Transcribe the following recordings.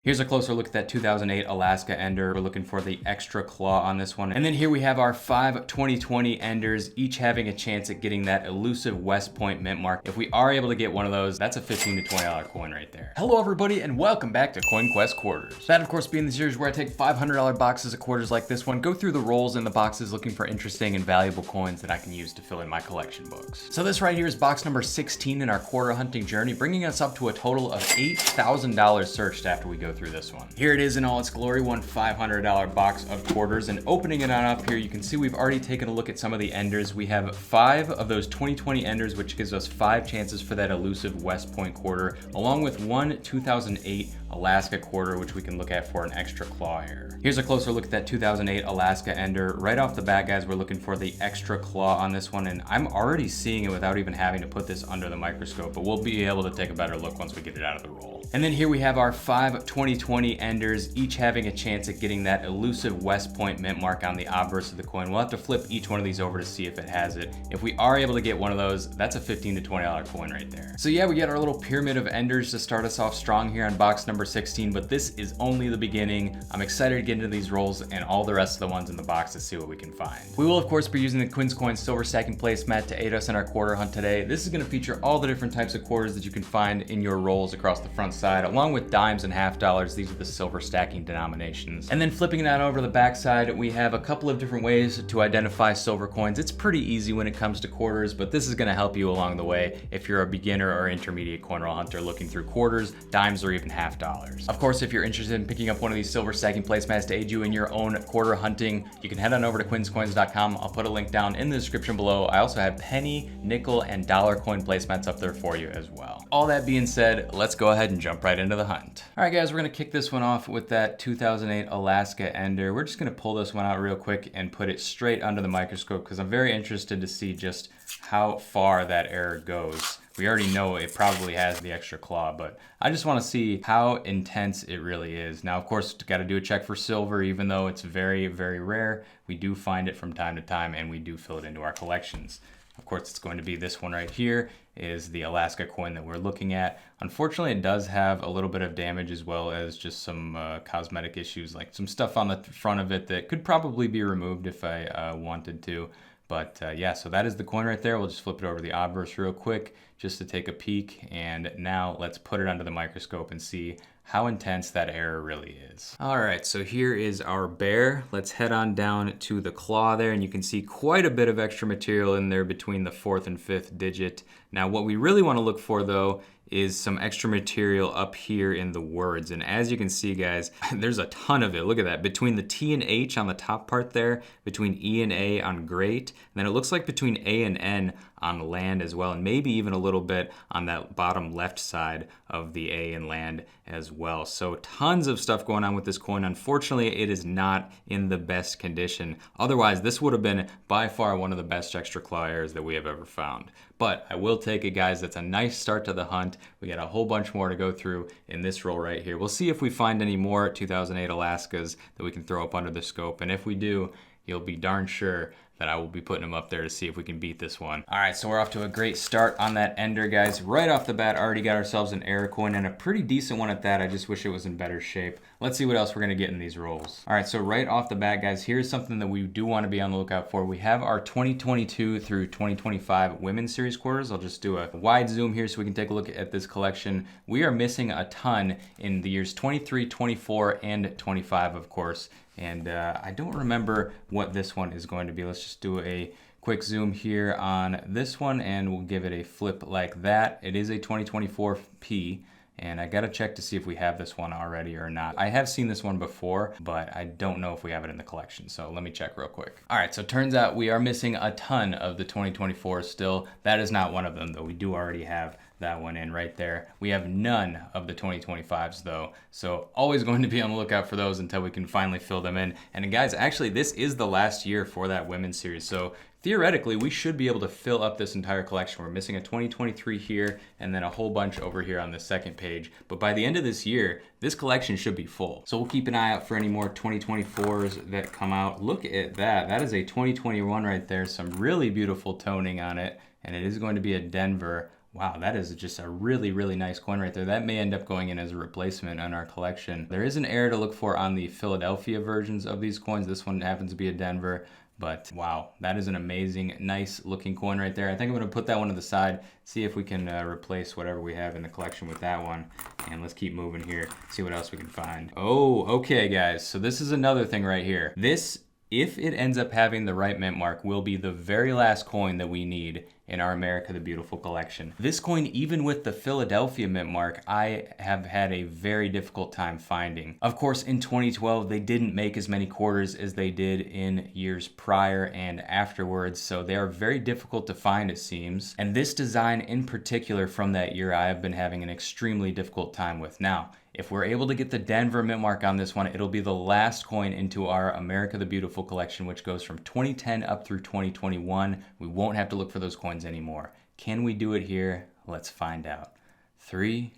Here's a closer look at that 2008 Alaska Ender. We're looking for the extra claw on this one. And then here we have our 5 2020 Enders, each having a chance at getting that elusive West Point mint mark. If we are able to get one of those, that's a $15 to $20 coin right there. Hello everybody and welcome back to Coin Quest Quarters. That of course being the series where I take $500 boxes of quarters like this one, go through the rolls in the boxes looking for interesting and valuable coins that I can use to fill in my collection books. So this right here is box number 16 in our quarter hunting journey, bringing us up to a total of $8,000 searched after we go through this one. Here it is in all its glory, one $500 box of quarters, and opening it on up here, you can see we've already taken a look at some of the Enders. We have 5 of those 2020 Enders, which gives us 5 chances for that elusive West Point quarter, along with one 2008 Alaska quarter, which we can look at for an extra claw here. Here's a closer look at that 2008 Alaska Ender. Right off the bat, guys, we're looking for the extra claw on this one, and I'm already seeing it without even having to put this under the microscope, but we'll be able to take a better look once we get it out of the roll. And then here we have our 5 2020 Enders, each having a chance at getting that elusive West Point mint mark on the obverse of the coin. We'll have to flip each one of these over to see if it has it. If we are able to get one of those, that's a $15 to $20 coin right there. So yeah, we got our little pyramid of Enders to start us off strong here on box number 16, but this is only the beginning. I'm excited to get into these rolls and all the rest of the ones in the box to see what we can find. We will of course be using the Quin Coins silver stacking placemat to aid us in our quarter hunt today. This is going to feature all the different types of quarters that you can find in your rolls across the front side, along with dimes and half dollars. These are the silver stacking denominations. And then flipping that over to the back side, we have a couple of different ways to identify silver coins. It's pretty easy when it comes to quarters, but this is going to help you along the way if you're a beginner or intermediate coin roll hunter looking through quarters, dimes, or even half dollars. Of course, if you're interested in picking up one of these silver stacking placemats to aid you in your own quarter hunting, you can head on over to quinscoins.com. I'll put a link down in the description below. I also have penny, nickel, and dollar coin placemats up there for you as well. All that being said, let's go ahead and jump right into the hunt. All right, guys, we're going to kick this one off with that 2008 Alaska Ender. We're just going to pull this one out real quick and put it straight under the microscope because I'm very interested to see just how far that error goes. We already know it probably has the extra claw, but I just want to see how intense it really is. Now, of course, got to do a check for silver, even though it's very, very rare. We do find it from time to time, and we do fill it into our collections. Of course, it's going to be this one right here is the Alaska coin that we're looking at. Unfortunately, it does have a little bit of damage as well as just some cosmetic issues, like some stuff on the front of it that could probably be removed if I wanted to. But yeah, so that is the coin right there. We'll just flip it over to the obverse real quick just to take a peek. And now let's put it under the microscope and see how intense that error really is. All right, so here is our bear. Let's head on down to the claw there, and you can see quite a bit of extra material in there between the 4th and 5th digit. Now, what we really want to look for, though, is some extra material up here in the words. And as you can see, guys, there's a ton of it. Look at that. Between the T and H on the top part there, between E and A on great, and then it looks like between A and N on land as well, and maybe even a little bit on that bottom left side of the A and land as well. So tons of stuff going on with this coin. Unfortunately, it is not in the best condition. Otherwise, this would have been by far one of the best extra claw errors that we have ever found. But I will take it, guys. That's a nice start to the hunt. We got a whole bunch more to go through in this roll right here. We'll see if we find any more 2008 Alaskas that we can throw up under the scope. And if we do, you'll be darn sure that I will be putting them up there to see if we can beat this one. All right, so we're off to a great start on that Ender, guys. Right off the bat, already got ourselves an error coin, and a pretty decent one at that. I just wish it was in better shape. Let's see what else we're gonna get in these rolls. All right, so right off the bat, guys, here's something that we do wanna be on the lookout for. We have our 2022 through 2025 Women's Series quarters. I'll just do a wide zoom here so we can take a look at this collection. We are missing a ton in the years 23, 24, and 25, of course. And I don't remember what this one is going to be. Let's just do a quick zoom here on this one and we'll give it a flip like that. It is a 2024 P, and I gotta check to see if we have this one already or not. I have seen this one before, but I don't know if we have it in the collection, so let me check real quick. All right, so it turns out we are missing a ton of the 2024 still. That is not one of them, though. We do already have that one in right there. We have none of the 2025s though, so always going to be on the lookout for those until we can finally fill them in. And guys, actually this is the last year for that women's series, so theoretically we should be able to fill up this entire collection. We're missing a 2023 here and then a whole bunch over here on the second page, but by the end of this year this collection should be full. So we'll keep an eye out for any more 2024s that come out. Look at that, that is a 2021 right there, some really beautiful toning on it, and it is going to be a Denver Wow, that is just a really, really nice coin right there. That may end up going in as a replacement in our collection. There is an error to look for on the Philadelphia versions of these coins. This one happens to be a Denver, but wow, that is an amazing, nice looking coin right there. I think I'm gonna put that one to the side, see if we can replace whatever we have in the collection with that one. And let's keep moving here, see what else we can find. Oh, okay guys, so this is another thing right here. This, if it ends up having the right mint mark, will be the very last coin that we need in our America the Beautiful collection. This coin, even with the Philadelphia mint mark, I have had a very difficult time finding. Of course, in 2012, they didn't make as many quarters as they did in years prior and afterwards, so they are very difficult to find, it seems. And this design in particular from that year, I have been having an extremely difficult time with. Now, if we're able to get the Denver mint mark on this one, it'll be the last coin into our America the Beautiful collection, which goes from 2010 up through 2021. We won't have to look for those coins anymore. Can we do it here? Let's find out. 3,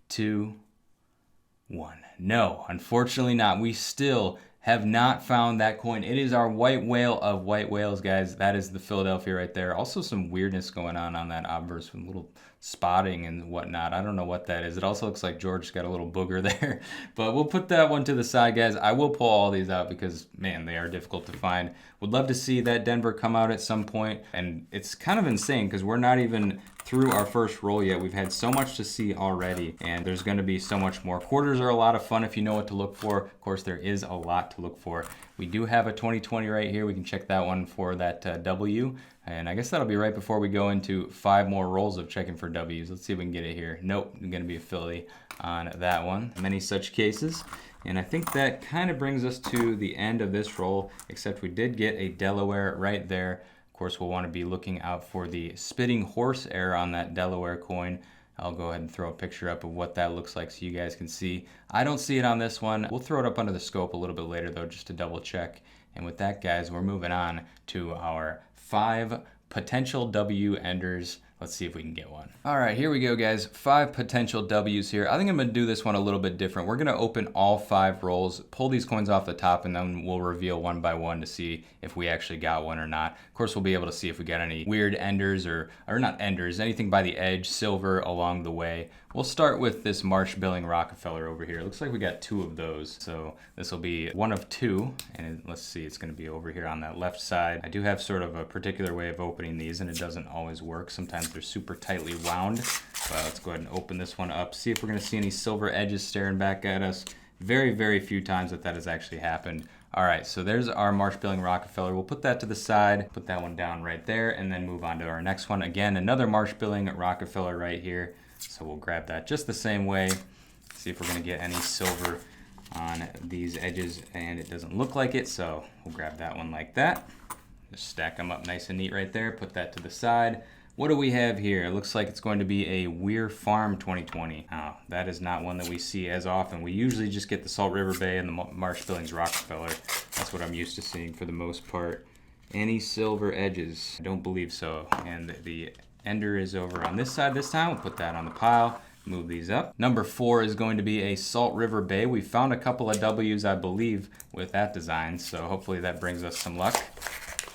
2, 1. No, unfortunately not. We still have not found that coin. It is our white whale of white whales, guys. That is the Philadelphia right there. Also some weirdness going on that obverse with little spotting and whatnot. I don't know what that is. It also looks like George's got a little booger there, but we'll put that one to the side, guys. I will pull all these out because, man, they are difficult to find. Would love to see that Denver come out at some point, and it's kind of insane because we're not even through our first roll yet. We've had so much to see already, and there's going to be so much more. Quarters are a lot of fun if you know what to look for. Of course, there is a lot to look for. We do have a 2020 right here. We can check that one for that W, and I guess that'll be right before we go into 5 more rolls of checking for W's. Let's see if we can get it here. Nope, going to be a Philly on that one. Many such cases. And I think that kind of brings us to the end of this roll, except we did get a Delaware right there. Of course, we'll want to be looking out for the spitting horse error on that Delaware coin. I'll go ahead and throw a picture up of what that looks like so you guys can see. I don't see it on this one. We'll throw it up under the scope a little bit later though, just to double check. And with that, guys, we're moving on to our 5 potential W enders. Let's see if we can get one. All right, here we go, guys. 5 potential W's here. I think I'm gonna do this one a little bit different. We're gonna open all 5 rolls, pull these coins off the top, and then we'll reveal one by one to see if we actually got one or not. Of course, we'll be able to see if we got any weird enders or not enders, anything by the edge, silver along the way. We'll start with this Marsh Billing Rockefeller over here. It looks like we got 2 of those. So this will be one of 2. And let's see, it's gonna be over here on that left side. I do have sort of a particular way of opening these, and it doesn't always work. Sometimes they're super tightly wound. But let's go ahead and open this one up. See if we're gonna see any silver edges staring back at us. Very, very few times that has actually happened. All right, so there's our Marsh Billing Rockefeller. We'll put that to the side, put that one down right there, and then move on to our next one. Again, another Marsh Billing Rockefeller right here. So we'll grab that just the same way. See if we're gonna get any silver on these edges, and it doesn't look like it, so we'll grab that one like that. Just stack them up nice and neat right there, put that to the side. What do we have here? It looks like it's going to be a Weir Farm 2020. Oh, that is not one that we see as often. We usually just get the Salt River Bay and the Marsh Billings Rockefeller. That's what I'm used to seeing for the most part. Any silver edges? I don't believe so. And the ender is over on this side this time. We'll put that on the pile. Move these up. Number 4 is going to be a Salt River Bay. We found a couple of W's, I believe, with that design, so hopefully that brings us some luck.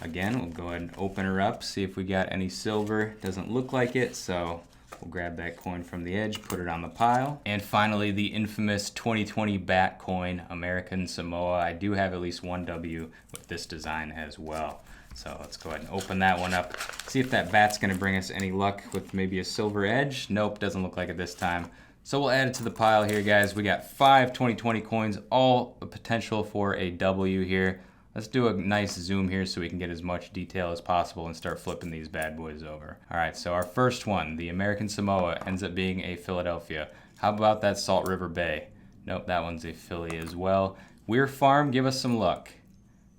Again, we'll go ahead and open her up, see if we got any silver. Doesn't look like it, so we'll grab that coin from the edge, put it on the pile. And finally, the infamous 2020 bat coin, American Samoa. I do have at least 1 W with this design as well. So let's go ahead and open that one up. See if that bat's gonna bring us any luck with maybe a silver edge. Nope, doesn't look like it this time. So we'll add it to the pile here, guys. We got 5 2020 coins, all potential for a W here. Let's do a nice zoom here so we can get as much detail as possible and start flipping these bad boys over. All right, so our first one, the American Samoa, ends up being a Philadelphia. How about that Salt River Bay? Nope, that one's a Philly as well. Weir Farm, give us some luck.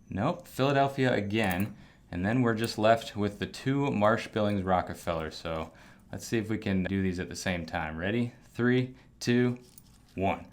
Nope, Philadelphia again. And then we're just left with the 2 Marsh Billings Rockefeller. So let's see if we can do these at the same time. Ready? 3, 2, 1.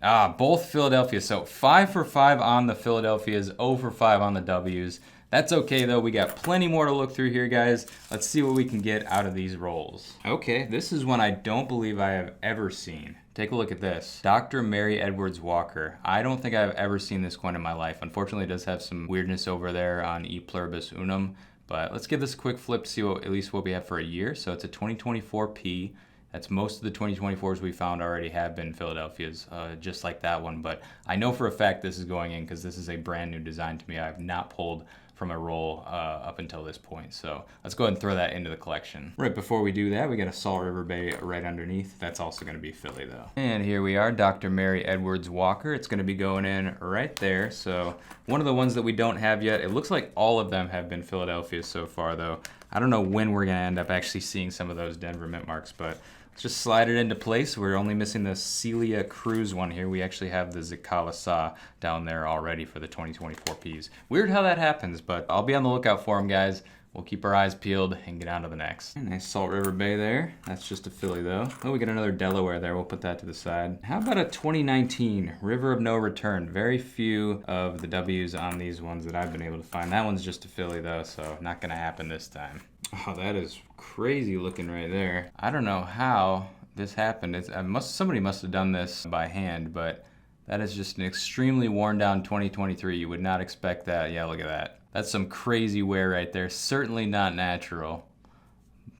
Ah, both Philadelphia. So 5 for 5 on the Philadelphias, 0 for 5 on the W's. That's okay though, we got plenty more to look through here, guys. Let's see what we can get out of these rolls. Okay, this is one I don't believe I have ever seen. Take a look at this. Dr. Mary Edwards Walker. I don't think I've ever seen this coin in my life. Unfortunately, it does have some weirdness over there on E Pluribus Unum, But let's give this a quick flip to see at least what we have for a year. So it's a 2024 P. That's most of the 2024s we found already have been Philadelphia's, just like that one. But I know for a fact this is going in because this is a brand new design to me. I have not pulled from a roll up until this point. So let's go ahead and throw that into the collection. Right before we do that, we got a Salt River Bay right underneath. That's also going to be Philly though. And here we are, Dr. Mary Edwards Walker. It's going to be going in right there. So one of the ones that we don't have yet, it looks like all of them have been Philadelphia so far though. I don't know when we're going to end up actually seeing some of those Denver mint marks, but let's just slide it into place. We're only missing the Celia Cruz one here. We actually have the Zicala Sa down there already for the 2024 Ps. Weird how that happens, but I'll be on the lookout for them, guys. We'll keep our eyes peeled and get on to the next. Nice Salt River Bay there. That's just a Philly though. Oh, we got another Delaware there. We'll put that to the side. How about a 2019 River of No Return? Very few of the W's on these ones that I've been able to find. That one's just a Philly though, so not gonna happen this time. Oh, that is crazy looking right there. I don't know how this happened. Somebody must have done this by hand, but that is just an extremely worn down 2023. You would not expect that. Yeah, look at that. That's some crazy wear right there. Certainly not natural.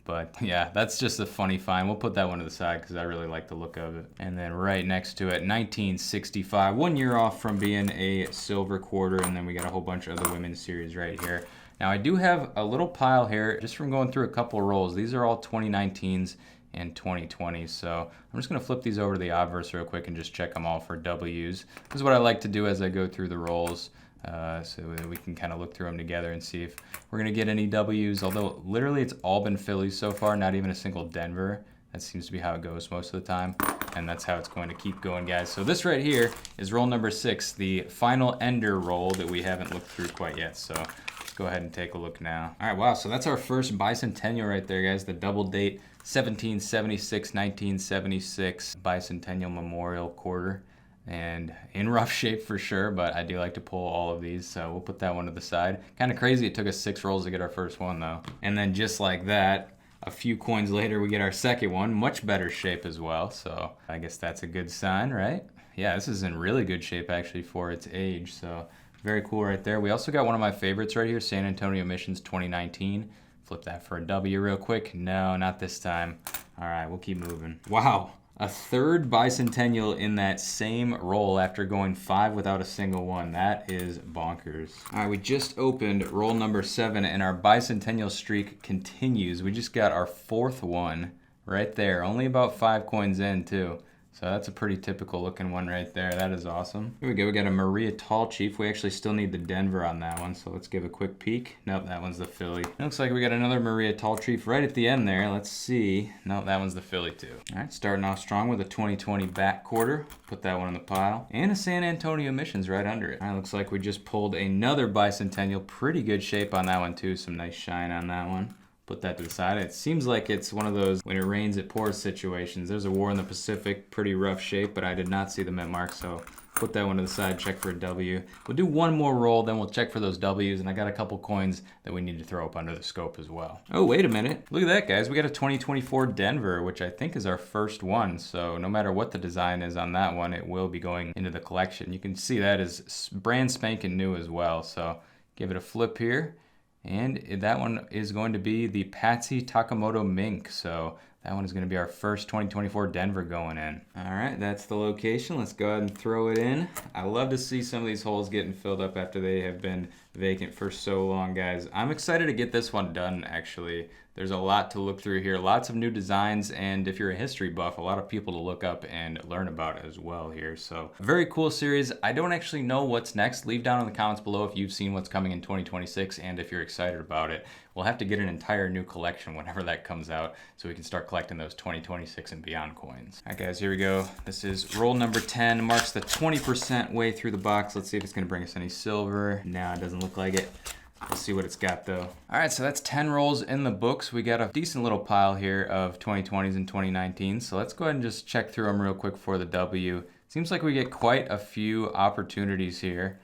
But yeah, that's just a funny find. We'll put that one to the side because I really like the look of it. And then right next to it, 1965. 1 year off from being a silver quarter. And then we got a whole bunch of the women's series right here. Now I do have a little pile here just from going through a couple rolls. These are all 2019s and 2020s. So I'm just gonna flip these over to the obverse real quick and just check them all for W's. This is what I like to do as I go through the rolls. So that we can kind of look through them together and see if we're going to get any W's, although literally it's all been Phillies so far, not even a single Denver. That seems to be how it goes most of the time, and that's how it's going to keep going, guys. So this right here is roll number 6, the final ender roll that we haven't looked through quite yet. So let's go ahead and take a look now. All right, wow, so that's our first bicentennial right there, guys. The double date 1776, 1976 bicentennial memorial quarter. And in rough shape for sure, but I do like to pull all of these, so we'll put that one to the side. Kind of crazy it took us 6 rolls to get our first one though. And then just like that, a few coins later we get our second one, much better shape as well, so I guess that's a good sign, right? Yeah, this is in really good shape actually for its age, so very cool right there. We also got one of my favorites right here, San Antonio Missions 2019. Flip that for a W real quick. No, not this time. All right, we'll keep moving. Wow. A third bicentennial in that same roll after going 5 without a single one. That is bonkers. All right, we just opened roll number 7 and our bicentennial streak continues. We just got our 4th one right there. Only about 5 coins in too. So that's a pretty typical looking one right there. That is awesome. Here we go. We got a Maria Tall Chief. We actually still need the Denver on that one. So let's give a quick peek. Nope, that one's the Philly. It looks like we got another Maria Tall Chief right at the end there. Let's see. Nope, that one's the Philly too. All right, starting off strong with a 2020 back quarter. Put that one in the pile. And a San Antonio Missions right under it. All right, looks like we just pulled another bicentennial. Pretty good shape on that one too. Some nice shine on that one. Put that to the side. It seems like it's one of those when it rains it pours situations. There's a war in the Pacific, pretty rough shape, but I did not see the mint mark, so put that one to the side, check for a W. We'll do one more roll, then we'll check for those W's, and I got a couple coins that we need to throw up under the scope as well. Oh, wait a minute. Look at that, guys. We got a 2024 Denver, which I think is our first one, so no matter what the design is on that one, it will be going into the collection. You can see that is brand spanking new as well, so give it a flip here. And that one is going to be the Patsy Takamoto Mink. So that one is going to be our first 2024 Denver going in. All right, that's the location. Let's go ahead and throw it in. I love to see some of these holes getting filled up after they have been vacant for so long, guys. I'm excited to get this one done, actually. There's a lot to look through here, lots of new designs, and if you're a history buff, a lot of people to look up and learn about as well here. So very cool series. I don't actually know what's next. Leave down in the comments below if you've seen what's coming in 2026 and if you're excited about it. We'll have to get an entire new collection whenever that comes out so we can start collecting those 2026 and beyond coins. All right, guys, here we go. This is roll number 10, marks the 20% way through the box. Let's see if it's gonna bring us any silver. No, it doesn't look like it. Let's see what it's got though. All right, so that's 10 rolls in the books. We got a decent little pile here of 2020s and 2019s. So let's go ahead and just check through them real quick for the W. Seems like we get quite a few opportunities here.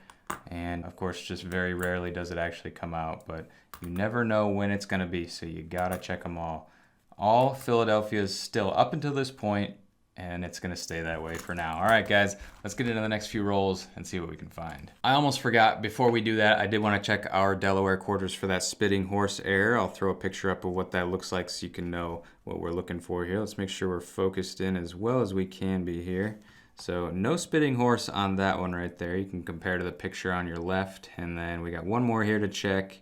And of course, just very rarely does it actually come out, but you never know when it's gonna be, so you gotta check them all. All Philadelphia's still up until this point and it's gonna stay that way for now. All right, guys, let's get into the next few rolls and see what we can find. I almost forgot, before we do that, I did want to check our Delaware quarters for that spitting horse error. I'll throw a picture up of what that looks like so you can know what we're looking for here. Let's make sure we're focused in as well as we can be here. So no spitting horse on that one right there. You can compare to the picture on your left, and then we got one more here to check.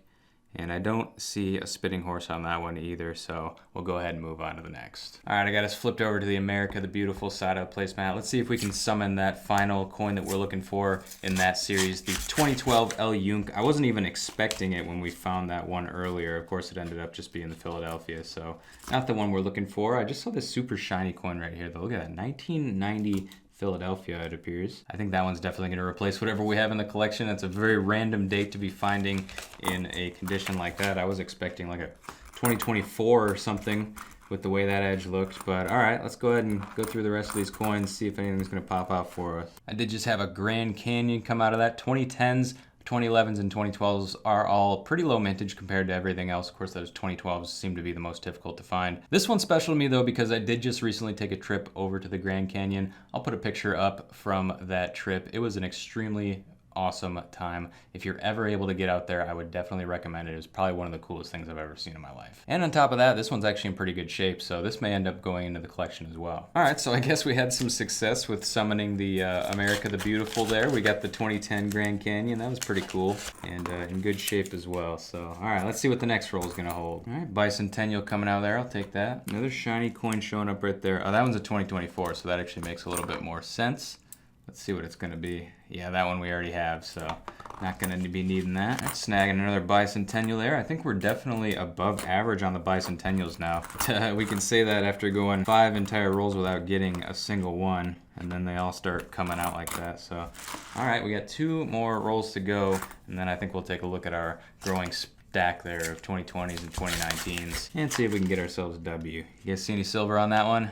And I don't see a spitting horse on that one either, so we'll go ahead and move on to the next. All right, I got us flipped over to the America the Beautiful side of the placemat. Let's see if we can summon that final coin that we're looking for in that series, the 2012 El Yunk. I wasn't even expecting it when we found that one earlier. Of course, it ended up just being the Philadelphia, so not the one we're looking for. I just saw this super shiny coin right here, though. Look at that, 1990 Philadelphia, it appears. I think that one's definitely going to replace whatever we have in the collection. That's a very random date to be finding in a condition like that. I was expecting like a 2024 or something with the way that edge looked, but all right, let's go ahead and go through the rest of these coins, see if anything's going to pop out for us. I did just have a Grand Canyon come out of that. 2010s, 2011s, and 2012s are all pretty low mintage compared to everything else. Of course, those 2012s seem to be the most difficult to find. This one's special to me, though, because I did just recently take a trip over to the Grand Canyon. I'll put a picture up from that trip. It was an extremely awesome time. If you're ever able to get out there, I would definitely recommend it. It was probably one of the coolest things I've ever seen in my life. And on top of that, this one's actually in pretty good shape, so this may end up going into the collection as well. All right, so I guess we had some success with summoning the America the Beautiful there. We got the 2010 Grand Canyon. That was pretty cool and in good shape as well. So, all right, let's see what the next roll is gonna hold. All right, Bicentennial coming out there. I'll take that. Another shiny coin showing up right there. Oh, that one's a 2024, so that actually makes a little bit more sense. Let's see what it's going to be. Yeah, that one we already have, so not going to be needing that. That's snagging another Bicentennial there. I think we're definitely above average on the Bicentennials now. We can say that after going 5 entire rolls without getting a single one, and then they all start coming out like that. So, all right, we got 2 more rolls to go, and then I think we'll take a look at our growing stack there of 2020s and 2019s and see if we can get ourselves a W. You guys see any silver on that one?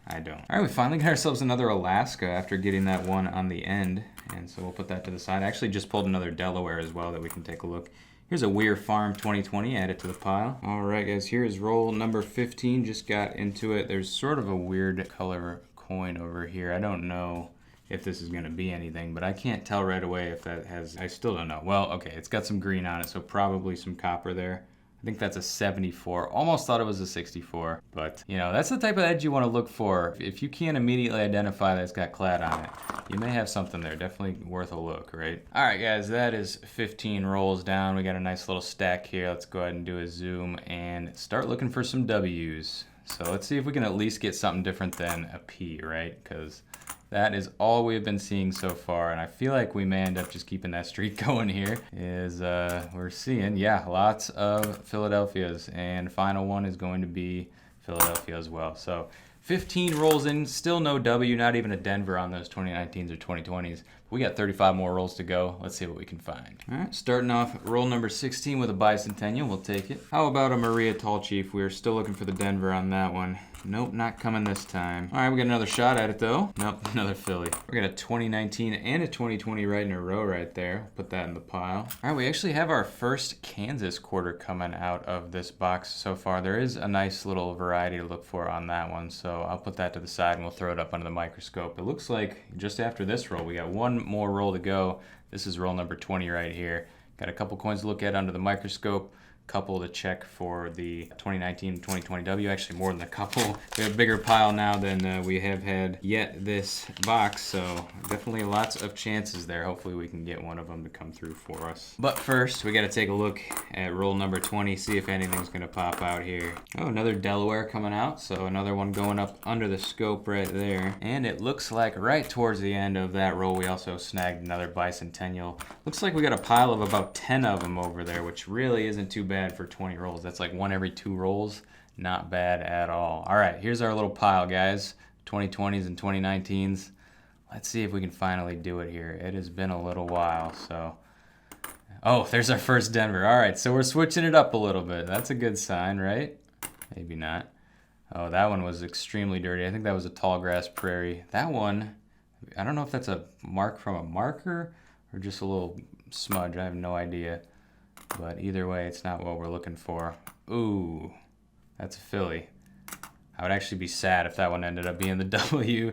I don't. All right, we finally got ourselves another Alaska after getting that one on the end, and so we'll put that to the side. I actually just pulled another Delaware as well that we can take a look. Here's a Weir Farm 2020, add it to the pile. All right, guys, here is roll number 15. Just got into it. There's sort of a weird color coin over here. I don't know if this is gonna be anything, but I can't tell right away if that has, I still don't know. Well, okay, it's got some green on it, so probably some copper there. I think that's a 74. Almost thought it was a 64, but you know, that's the type of edge you want to look for. If you can't immediately identify that it's got clad on it, you may have something there. Definitely worth a look, right? All right, guys, that is 15 rolls down. We got a nice little stack here. Let's go ahead and do a zoom and start looking for some W's. So let's see if we can at least get something different than a P, right? Because that is all we've been seeing so far, and I feel like we may end up just keeping that streak going here. We're seeing, yeah, lots of Philadelphias, and final one is going to be Philadelphia as well. So 15 rolls in, still no W, not even a Denver on those 2019s or 2020s. We got 35 more rolls to go. Let's see what we can find. All right, starting off roll number 16 with a Bicentennial. We'll take it. How about a Maria Tall Chief? We're still looking for the Denver on that one. Nope, not coming this time. All right, we got another shot at it though. Nope, another Philly. We got a 2019 and a 2020 right in a row right there. Put that in the pile. All right, we actually have our first Kansas quarter coming out of this box so far. There is a nice little variety to look for on that one, so I'll put that to the side and we'll throw it up under the microscope. It looks like just after this roll, we got one more roll to go. This is roll number 20 right here. Got a couple coins to look at under the microscope. Couple to check for the 2019 and 2020 W. Actually, more than a couple. We have a bigger pile now than we have had yet this box, so definitely lots of chances there. Hopefully we can get one of them to come through for us. But first, we got to take a look at roll number 20, see if anything's going to pop out here. Oh, another Delaware coming out, so another one going up under the scope right there. And it looks like right towards the end of that roll, we also snagged another Bicentennial. Looks like we got a pile of about 10 of them over there, which really isn't too bad for 20 rolls. That's like 1 every 2 rolls. Not bad at all. All right, here's our little pile, guys. 2020s and 2019s. Let's see if we can finally do it here. It has been a little while, so. Oh, there's our first Denver. All right, so we're switching it up a little bit. That's a good sign, right? Maybe not. Oh, that one was extremely dirty. I think that was a tall grass prairie. That one, I don't know if that's a mark from a marker or just a little smudge. I have no idea. But either way, it's not what we're looking for. Ooh, that's a Philly. I would actually be sad if that one ended up being the W.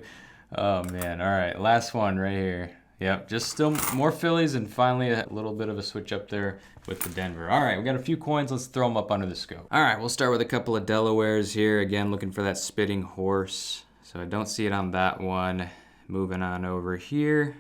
Oh man, all right, last one right here. Yep, just still more Phillies and finally a little bit of a switch up there with the Denver. All right, we got a few coins. Let's throw them up under the scope. All right, we'll start with a couple of Delawares here. Again, looking for that spitting horse. So I don't see it on that one. Moving on over here.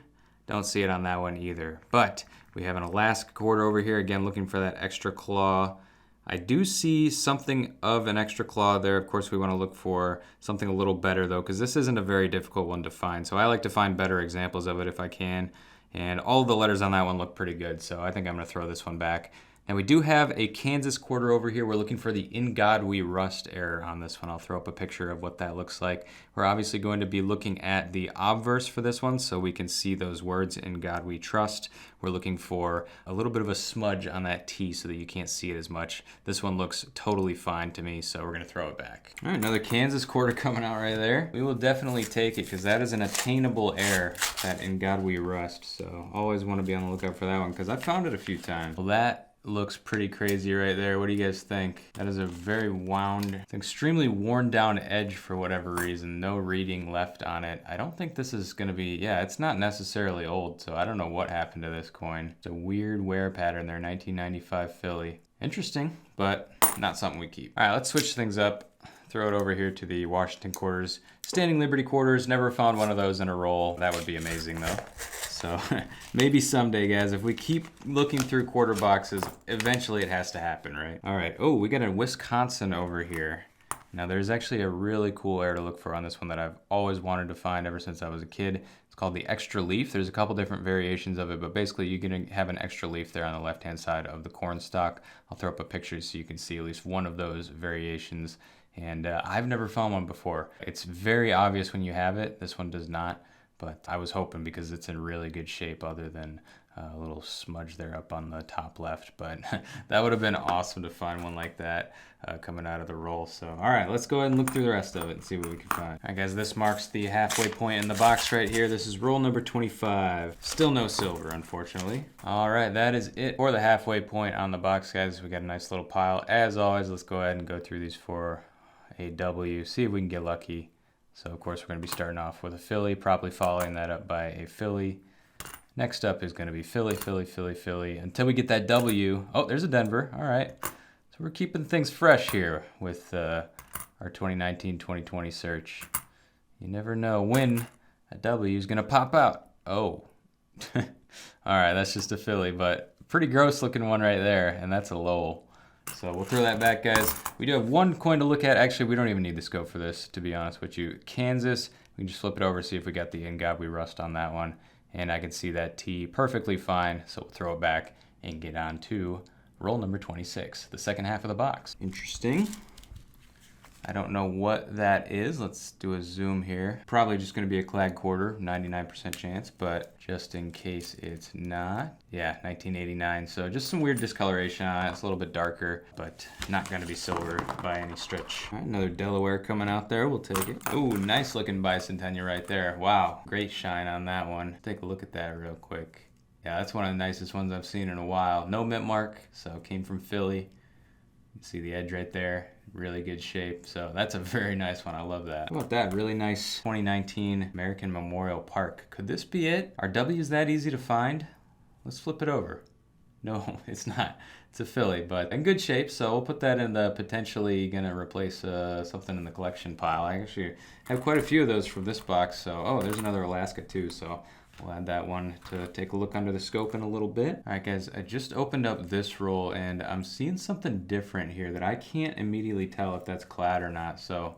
Don't see it on that one either. But we have an Alaska quarter over here. Again, looking for that extra claw. I do see something of an extra claw there. Of course, we want to look for something a little better though, because this isn't a very difficult one to find. So I like to find better examples of it if I can. And all the letters on that one look pretty good. So I think I'm going to throw this one back. Now we do have a Kansas quarter over here. We're looking for the In God We Rust error on this one. I'll throw up a picture of what that looks like. We're obviously going to be looking at the obverse for this one so we can see those words, In God We Trust. We're looking for a little bit of a smudge on that T so that you can't see it as much. This one looks totally fine to me, so we're going to throw it back. All right, another Kansas quarter coming out right there. We will definitely take it because that is an attainable error, that In God We Rust. So always want to be on the lookout for that one because I found it a few times. Well, that looks pretty crazy right there. What do you guys think? That is a very wound, it's extremely worn down edge for whatever reason. No reading left on it. I don't think this is gonna be, yeah, it's not necessarily old, so I don't know what happened to this coin. It's a weird wear pattern there, 1995 Philly. Interesting, but not something we keep. All right, let's switch things up. Throw it over here to the Washington quarters. Standing Liberty quarters, never found one of those in a roll. That would be amazing though. So maybe someday, guys, if we keep looking through quarter boxes, eventually it has to happen, right? All right, oh, we got a Wisconsin over here. Now there's actually a really cool error to look for on this one that I've always wanted to find ever since I was a kid. It's called the extra leaf. There's a couple different variations of it, but basically you're gonna have an extra leaf there on the left-hand side of the corn stalk. I'll throw up a picture so you can see at least one of those variations. And I've never found one before. It's very obvious when you have it. This one does not, but I was hoping because it's in really good shape other than a little smudge there up on the top left. But that would have been awesome to find one like that coming out of the roll. So, all right, let's go ahead and look through the rest of it and see what we can find. All right, guys, this marks the halfway point in the box right here. This is roll number 25. Still no silver, unfortunately. All right, that is it for the halfway point on the box, guys. We got a nice little pile. As always, let's go ahead and go through these for a W, see if we can get lucky. So of course we're going to be starting off with a Philly, probably following that up by a Philly. Next up is going to be Philly, Philly, Philly, Philly, until we get that W. Oh, there's a Denver. All right. So we're keeping things fresh here with our 2019-2020 search. You never know when a W is going to pop out. Oh. All right, that's just a Philly, but pretty gross looking one right there, and that's a Lowell. So we'll throw that back, guys. We do have one coin to look at. Actually, we don't even need the scope for this, to be honest with you. Kansas, we can just flip it over, see if we got the In God We Rust on that one. And I can see that T perfectly fine, so we'll throw it back and get on to roll number 26, the second half of the box. Interesting. I don't know what that is. Let's do a zoom here. Probably just going to be a clad quarter, 99% chance, but just in case it's not. Yeah, 1989. So just some weird discoloration on it. It's a little bit darker, but not going to be silver by any stretch. All right, another Delaware coming out there. We'll take it. Ooh, nice looking bicentennial right there. Wow, great shine on that one. Take a look at that real quick. Yeah, that's one of the nicest ones I've seen in a while. No mint mark, so it came from Philly. You can see the edge right there. Really good shape. So that's a very nice one. I love that. How about that? Really nice 2019 American Memorial Park. Could this be it? Are W's that easy to find? Let's flip it over. No, it's not. It's a Philly, but in good shape. So we'll put that in the potentially gonna replace something in the collection pile. I actually have quite a few of those from this box. So, oh, there's another Alaska too. So we'll add that one to take a look under the scope in a little bit. All right, guys, I just opened up this roll and I'm seeing something different here that I can't immediately tell if that's clad or not. So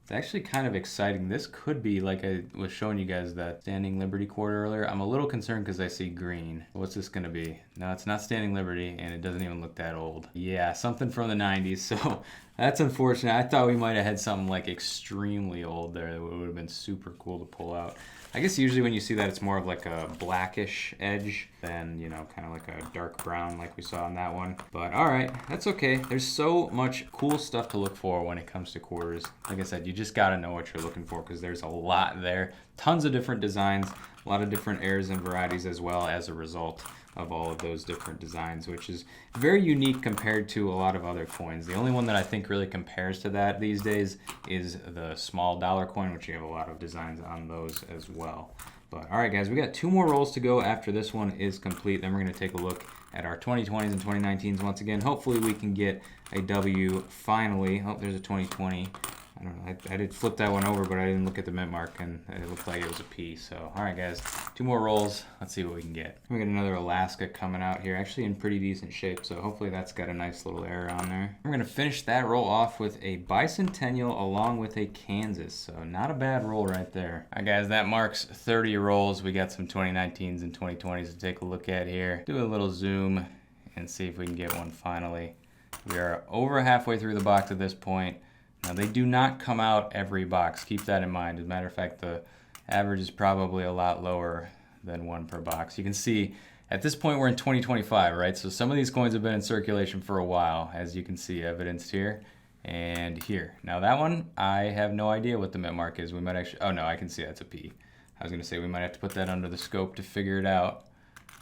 it's actually kind of exciting. This could be, like I was showing you guys that Standing Liberty quarter earlier. I'm a little concerned because I see green. What's this gonna be? No, it's not Standing Liberty and it doesn't even look that old. Yeah, something from the 90s. So that's unfortunate. I thought we might have had something like extremely old there that would have been super cool to pull out. I guess usually when you see that, it's more of like a blackish edge than, you know, kind of like a dark brown like we saw on that one. But all right, that's okay. There's so much cool stuff to look for when it comes to quarters. Like I said, you just got to know what you're looking for because there's a lot there. Tons of different designs. a lot of different heirs and varieties as well as a result of all of those different designs, which is very unique compared to a lot of other coins. The only one that I think really compares to that these days is the small dollar coin, which you have a lot of designs on those as well. But all right, guys, we got 2 more rolls to go after this one is complete. Then we're going to take a look at our 2020s and 2019s once again. Hopefully we can get a W finally. Oh, there's a 2020. I don't know, I did flip that one over, but I didn't look at the mint mark, and it looked like it was a P. So, all right, guys, 2 more rolls. Let's see what we can get. We got another Alaska coming out here, actually in pretty decent shape, so hopefully that's got a nice little error on there. We're going to finish that roll off with a Bicentennial along with a Kansas, so not a bad roll right there. All right, guys, that marks 30 rolls. We got some 2019s and 2020s to take a look at here. Do a little zoom and see if we can get one finally. We are over halfway through the box at this point. Now, they do not come out every box. Keep that in mind. As a matter of fact, the average is probably a lot lower than 1 per box. You can see at this point we're in 2025, right? So some of these coins have been in circulation for a while, as you can see evidenced here and here. Now that one, I have no idea what the mint mark is. We might actually, oh no, I can see that's a P. I was gonna say we might have to put that under the scope to figure it out.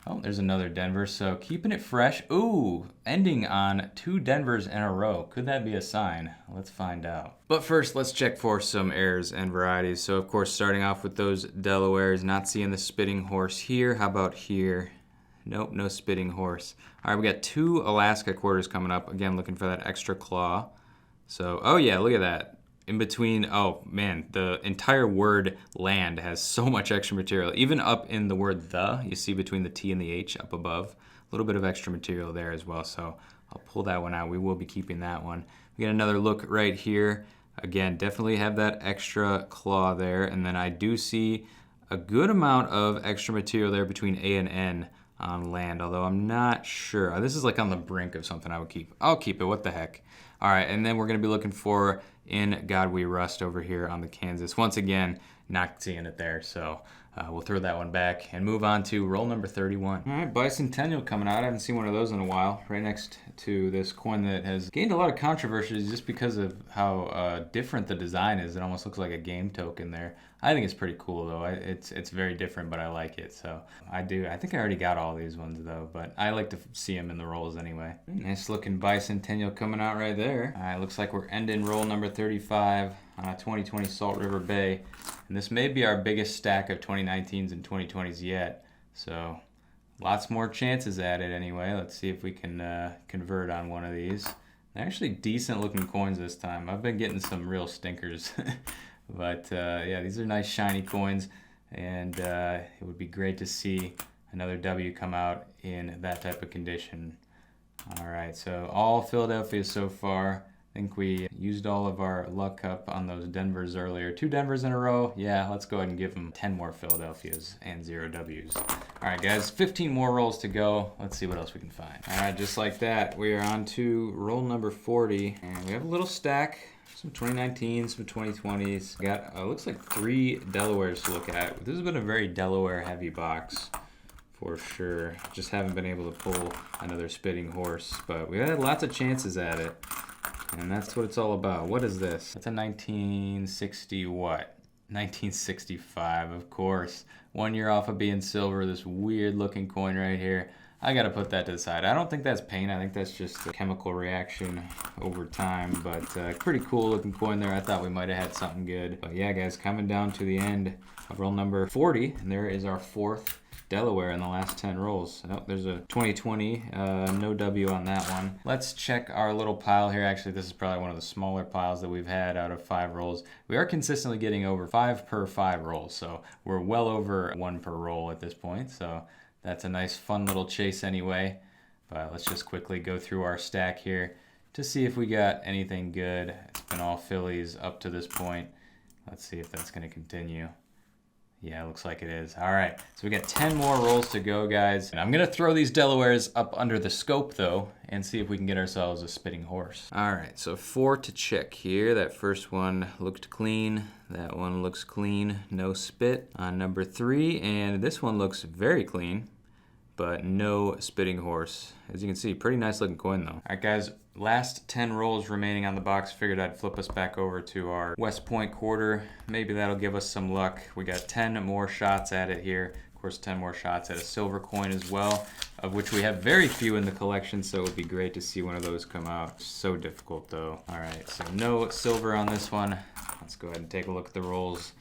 Oh, there's another Denver, so keeping it fresh. Ooh, ending on 2 Denvers in a row. Could that be a sign? Let's find out. But first, let's check for some heirs and varieties. So, of course, starting off with those Delawares, not seeing the spitting horse here. How about here? Nope, no spitting horse. All right, we got 2 Alaska quarters coming up. Again, looking for that extra claw. So, oh yeah, look at that. In between, oh man, the entire word land has so much extra material. Even up in the word the, you see between the T and the H up above, a little bit of extra material there as well. So I'll pull that one out. We will be keeping that one. We get another look right here. Again, definitely have that extra claw there. And then I do see a good amount of extra material there between A and N on land, although I'm not sure. This is like on the brink of something I would keep. I'll keep it, what the heck. All right, and then we're gonna be looking for In God We Rust over here on the Kansas. Once again, not seeing it there, so we'll throw that one back and move on to roll number 31. All right, Bicentennial coming out. I haven't seen one of those in a while. Right next to this coin that has gained a lot of controversy just because of how different the design is. It almost looks like a game token there. I think it's pretty cool though. It's very different, but I like it. So I think I already got all these ones though, but I like to see them in the rolls anyway. Nice looking Bicentennial coming out right there. All right, looks like we're ending roll number 35 on a 2020 Salt River Bay. And this may be our biggest stack of 2019s and 2020s yet. So lots more chances at it anyway. Let's see if we can convert on one of these. They're actually decent looking coins this time. I've been getting some real stinkers. But yeah, these are nice shiny coins, and it would be great to see another W come out in that type of condition. All right, so all Philadelphia so far. I think we used all of our luck up on those Denvers earlier. 2 Denvers in a row. Yeah, let's go ahead and give them 10 more Philadelphias and 0 W's. All right, guys, 15 more rolls to go. Let's see what else we can find. All right, just like that, we are on to roll number 40, and we have a little stack. Some 2019s, some 2020s. Got, looks like 3 Delawares to look at. This has been a very Delaware-heavy box for sure. Just haven't been able to pull another spitting horse, but we had lots of chances at it. And that's what it's all about. What is this? That's a 1960 what? 1965, of course. 1 year off of being silver, this weird looking coin right here. I gotta put that to the side. I don't think that's paint. I think that's just a chemical reaction over time, but pretty cool looking coin there. I thought we might have had something good. But yeah, guys, coming down to the end of roll number 40, and there is our 4th Delaware in the last 10 rolls. Oh, there's a 2020, no W on that one. Let's check our little pile here. Actually, this is probably one of the smaller piles that we've had out of 5 rolls. We are consistently getting over 5 per 5 rolls, so we're well over 1 per roll at this point. So that's a nice fun little chase anyway. But let's just quickly go through our stack here to see if we got anything good. It's been all Phillies up to this point. Let's see if that's going to continue. Yeah, it looks like it is. All right, so we got 10 more rolls to go, guys. And I'm gonna throw these Delawares up under the scope though and see if we can get ourselves a spitting horse. All right, so 4 to check here. That first one looked clean. That one looks clean, no spit on number 3. And this one looks very clean, but no spitting horse. As you can see, pretty nice looking coin though. All right guys, last 10 rolls remaining on the box. Figured I'd flip us back over to our West Point quarter. Maybe that'll give us some luck. We got 10 more shots at it here. Of course, 10 more shots at a silver coin as well, of which we have very few in the collection, so it would be great to see one of those come out. So difficult though. All right, so no silver on this one. Let's go ahead and take a look at the rolls.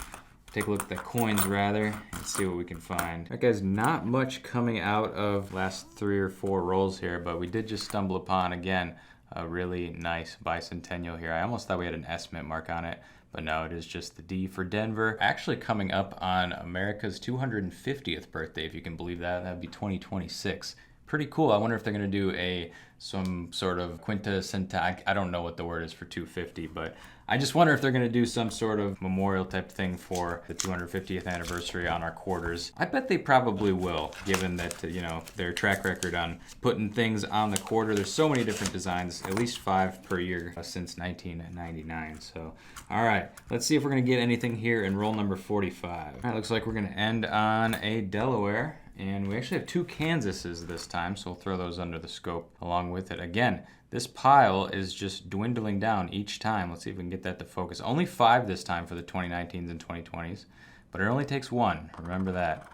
Take a look at the coins rather, and see what we can find. All right guys, not much coming out of last 3 or 4 rolls here, but we did just stumble upon, again, a really nice bicentennial here. I almost thought we had an S mint mark on it, but no, it is just the D for Denver. Actually coming up on America's 250th birthday, if you can believe that. That'd be 2026. Pretty cool. I wonder if they're gonna do some sort of quintessenta. I don't know what the word is for 250, but I just wonder if they're gonna do some sort of memorial type thing for the 250th anniversary on our quarters. I bet they probably will, given that you know, their track record on putting things on the quarter. There's so many different designs, at least 5 per year since 1999. So, all right, let's see if we're gonna get anything here in roll number 45. All right, looks like we're gonna end on a Delaware. And we actually have 2 Kansases this time, so we'll throw those under the scope along with it. Again, this pile is just dwindling down each time. Let's see if we can get that to focus. Only 5 this time for the 2019s and 2020s, but it only takes 1. Remember that.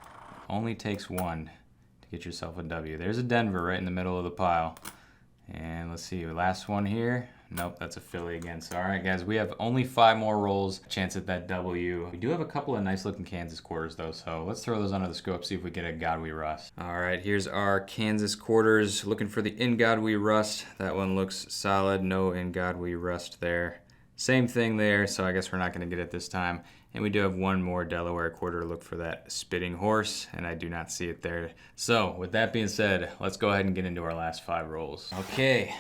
Only takes 1 to get yourself a W. There's a Denver right in the middle of the pile. And let's see, last one here. Nope, that's a Philly again. So, all right, guys, we have only 5 more rolls. Chance at that W. We do have a couple of nice looking Kansas quarters, though, so let's throw those under the scope, see if we get a God We Rust. All right, here's our Kansas quarters. Looking for the In God We Rust. That one looks solid. No In God We Rust there. Same thing there, so I guess we're not going to get it this time. And we do have one more Delaware quarter. Look for that spitting horse, and I do not see it there. So, with that being said, let's go ahead and get into our last 5 rolls. Okay.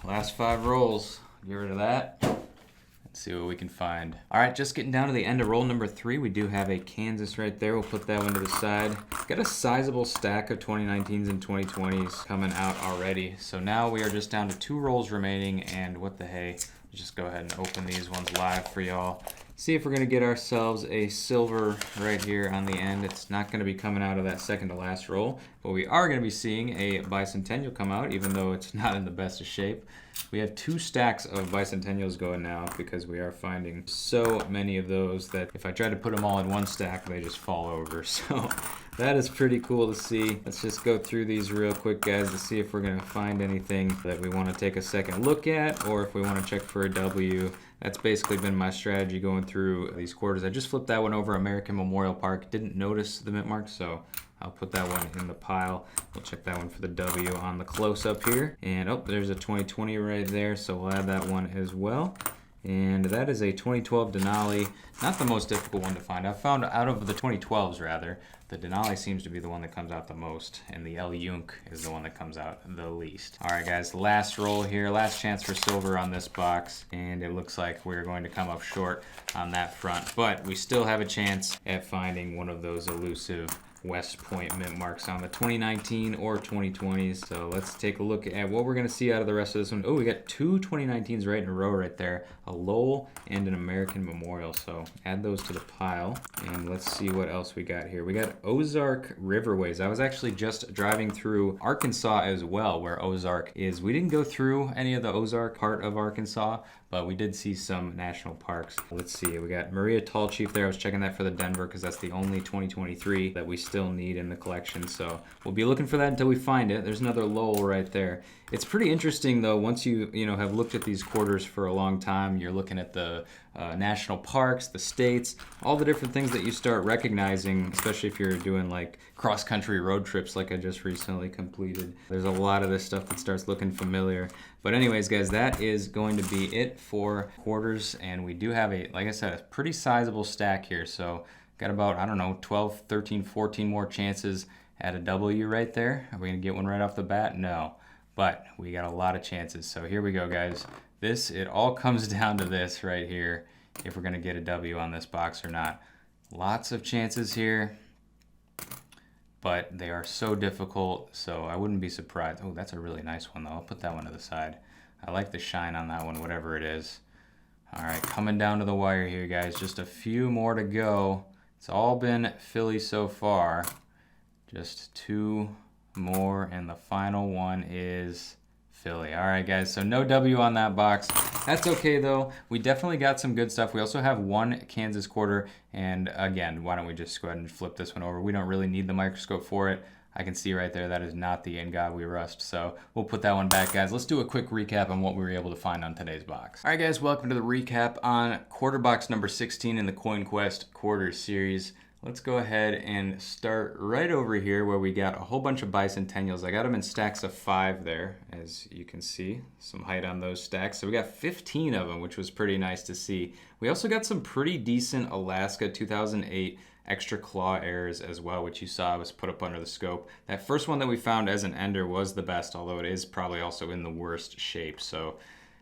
Last 5 rolls. Get rid of that. Let's see what we can find. All right, just getting down to the end of roll number 3. We do have a Kansas right there. We'll put that one to the side. Got a sizable stack of 2019s and 2020s coming out already. So now we are just down to 2 rolls remaining, and what the hey. Let's just go ahead and open these ones live for y'all. See if we're gonna get ourselves a silver right here on the end. It's not gonna be coming out of that second to last roll, but we are gonna be seeing a bicentennial come out, even though it's not in the best of shape. We have 2 stacks of bicentennials going now because we are finding so many of those that if I try to put them all in one stack, they just fall over. So that is pretty cool to see. Let's just go through these real quick, guys, to see if we're gonna find anything that we wanna take a second look at, or if we wanna check for a W. That's basically been my strategy going through these quarters. I just flipped that one over American Memorial Park. Didn't notice the mint mark, so I'll put that one in the pile. We'll check that one for the W on the close-up here. And, oh, there's a 2020 right there, so we'll add that one as well. And that is a 2012 Denali. Not the most difficult one to find. I've found out of the 2012s, rather, the Denali seems to be the one that comes out the most, and the El Yunk is the one that comes out the least. All right, guys, last roll here. Last chance for silver on this box, and it looks like we're going to come up short on that front, but we still have a chance at finding one of those elusive West Point mint marks on the 2019 or 2020s. So let's take a look at what we're going to see out of the rest of this one. Oh, we got 2 2019s right in a row right there. A Lowell and an American Memorial. So add those to the pile. And let's see what else we got here. We got Ozark Riverways. I was actually just driving through Arkansas as well, where Ozark is. We didn't go through any of the Ozark part of Arkansas, but we did see some national parks. Let's see, we got Maria Tall Chief there. I was checking that for the Denver because that's the only 2023 that we still need in the collection. So we'll be looking for that until we find it. There's another Lowell right there. It's pretty interesting though, once you have looked at these quarters for a long time, you're looking at the national parks, the states, all the different things that you start recognizing, especially if you're doing like cross-country road trips like I just recently completed. There's a lot of this stuff that starts looking familiar. But anyways, guys, that is going to be it for quarters, and we do have like I said, a pretty sizable stack here. So got about, I don't know, 12, 13, 14 more chances at a W right there. Are we gonna get one right off the bat? No, but we got a lot of chances. So here we go, guys. It all comes down to this right here, if we're gonna get a W on this box or not. Lots of chances here, but they are so difficult, so I wouldn't be surprised. Oh, that's a really nice one though. I'll put that one to the side. I like the shine on that one, whatever it is. All right, coming down to the wire here, guys. Just a few more to go. It's all been Philly so far. Just 2 more, and the final one is Philly. All right, guys, so no W on that box. That's okay, though. We definitely got some good stuff. We also have one Kansas quarter, and again, why don't we just go ahead and flip this one over? We don't really need the microscope for it. I can see right there that is not the In God We Rust, so we'll put that one back, guys. Let's do a quick recap on what we were able to find on today's box. All right, guys, welcome to the recap on quarter box number 16 in the Coin Quest quarter series. Let's go ahead and start right over here where we got a whole bunch of bicentennials. I got them in stacks of 5 there, as you can see. Some height on those stacks. So we got 15 of them, which was pretty nice to see. We also got some pretty decent Alaska 2008 extra claw errors as well, which you saw was put up under the scope. That first one that we found as an ender was the best, although it is probably also in the worst shape. So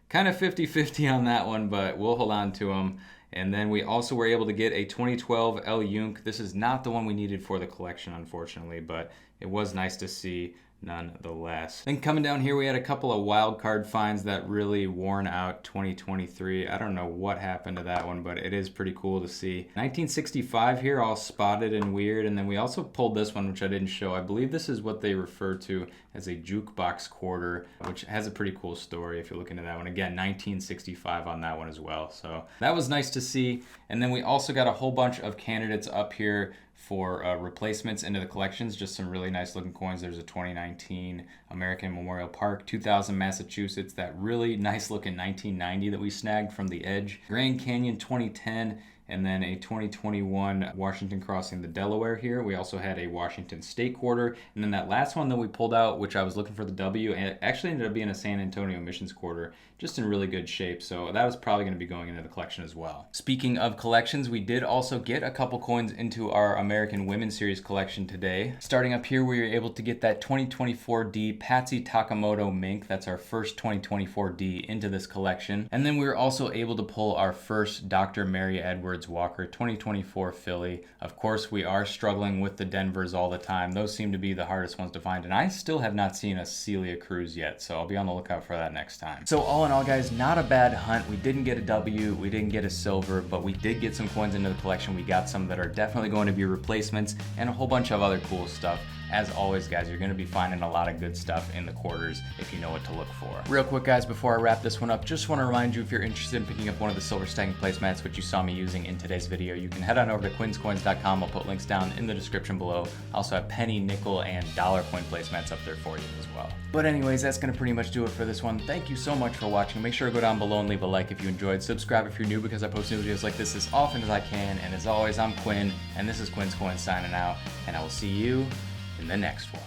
kind of 50-50 on that one, but we'll hold on to them. And then we also were able to get a 2012 El Yunk. This is not the one we needed for the collection, unfortunately, but it was nice to see nonetheless. Then coming down here, we had a couple of wild card finds that really worn out 2023. I don't know what happened to that one, but it is pretty cool to see. 1965 here, all spotted and weird. And then we also pulled this one, which I didn't show. I believe this is what they refer to as a jukebox quarter, which has a pretty cool story if you look into that one. Again, 1965 on that one as well. So that was nice to see. And then we also got a whole bunch of candidates up here for replacements into the collections. Just some really nice looking coins. There's a 2019 American Memorial Park, 2000 Massachusetts, that really nice looking 1990 that we snagged from the edge, Grand Canyon 2010, and then a 2021 Washington crossing the Delaware here. We also had a Washington State quarter, and then that last one that we pulled out, which I was looking for the W, and it actually ended up being a San Antonio Missions quarter, just in really good shape. So that was probably going to be going into the collection as well. Speaking of collections, we did also get a couple coins into our American Women's Series collection today. Starting up here, we were able to get that 2024 D Patsy Takamoto Mink. That's our first 2024 D into this collection. And then we were also able to pull our first Dr. Mary Edwards Walker 2024 Philly. Of course, we are struggling with the Denvers all the time. Those seem to be the hardest ones to find, and I still have not seen a Celia Cruz yet, so I'll be on the lookout for that next time. So all in all, guys, not a bad hunt. We didn't get a W, we didn't get a silver, but we did get some coins into the collection. We got some that are definitely going to be replacements and a whole bunch of other cool stuff. As always, guys, you're going to be finding a lot of good stuff in the quarters if you know what to look for. Real quick, guys, before I wrap this one up, just want to remind you, if you're interested in picking up one of the silver stacking placemats, which you saw me using in today's video, you can head on over to quinscoins.com. I'll put links down in the description below. I also have penny, nickel, and dollar coin placemats up there for you as well. But anyways, that's going to pretty much do it for this one. Thank you so much for watching. Make sure to go down below and leave a like if you enjoyed. Subscribe if you're new, because I post new videos like this as often as I can. And as always, I'm Quinn, and this is Quin's Coins signing out, and I will see you in the next one.